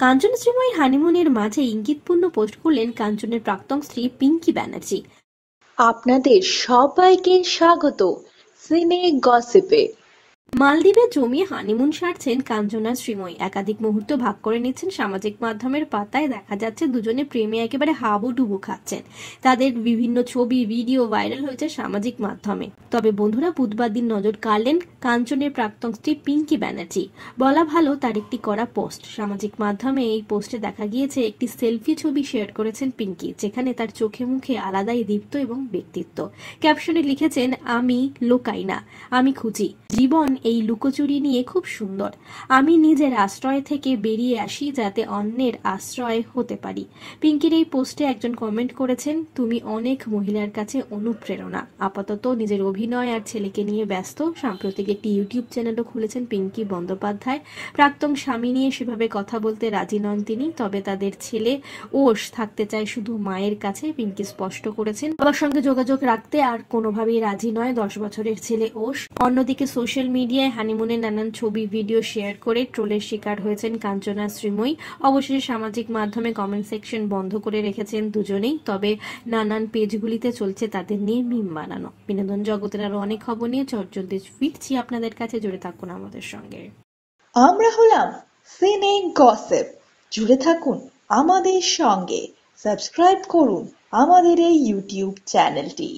কাঞ্চন শ্রীময়ী হানিমুনের মাঝে ইঙ্গিতপূর্ণ পোস্ট করলেন কাঞ্চনের প্রাক্তন স্ত্রী পিঙ্কি ব্যানার্জি। আপনাদের সবাইকে স্বাগত সিনে গসিপে। মালদ্বীপে জমিয়ে হানিমুন সারছেন কাঞ্চনা শ্রীময়ী। একাধিক মুহূর্ত ভাগ করে নিচ্ছেন সামাজিক মাধ্যমের পাতায়। দেখা যাচ্ছে দুজনে প্রেমে একেবারে হাবুডুবু খাচ্ছেন। তাদের বিভিন্ন ছবি ভিডিও ভাইরাল হয়েছে সামাজিক মাধ্যমে। তবে বন্ধুরা, বুধবার দিন নজর কাড়লেন কাঞ্চনের প্রাক্তন স্ত্রী পিঙ্কি ব্যানার্জি। বলা ভালো, তার একটি করা পোস্ট। সামাজিক মাধ্যমে এই পোস্টে দেখা গিয়েছে একটি সেলফি ছবি শেয়ার করেছেন পিঙ্কি, যেখানে তার চোখে মুখে আলাদাই দীপ্ত এবং ব্যক্তিত্ব। ক্যাপশনে লিখেছেন, আমি লোকাই না, আমি খুঁজি। জীবন এই লুকোচুরি নিয়ে খুব সুন্দর। আমি নিজের আশ্রয় থেকে বেরিয়ে আসি যাতে অন্যের আশ্রয় হতে পারি। পিঙ্কির এই পোস্টে একজন কমেন্ট করেছেন, তুমি অনেক মহিলার কাছে অনুপ্রেরণা। আপাতত নিজের অভিনয় আর ছেলেকে নিয়ে ব্যস্ত। সাম্প্রতিক একটি ইউটিউব চ্যানেলও খুলেছেন পিঙ্কি বন্দ্যোপাধ্যায়। প্রাক্তন স্বামী নিয়ে সেভাবে কথা বলতে রাজি নন তিনি, তবে তাদের ছেলে ওশ থাকতে চায় শুধু মায়ের কাছে। পিঙ্কি স্পষ্ট করেছেন, বাবার সঙ্গে যোগাযোগ রাখতে আর কোনোভাবেই রাজি নয় 10 বছরের ছেলে ওশ। অন্যদিকে সোশ্যাল মিডিয়ায় হানিমুনের নানান ছবি ভিডিও শেয়ার করে ট্রোলের শিকার হয়েছেন কাঞ্চনা শ্রীময়ী। অবশেষে সামাজিক মাধ্যমে কমেন্ট সেকশন বন্ধ করে রেখেছেন দুজনেই। তবে নানান পেজগুলিতে চলছে তাদের নিয়ে মিম বানানো। বিনোদন জগতের আরো অনেক খবর নিয়ে চটজলদি ফিরছি আপনাদের কাছে, জুড়ে থাকুন আমাদের সঙ্গে। আমরা হলাম সিনে গসিপ, জুড়ে থাকুন আমাদের সঙ্গে, সাবস্ক্রাইব করুন আমাদের এই ইউটিউব চ্যানেলটি।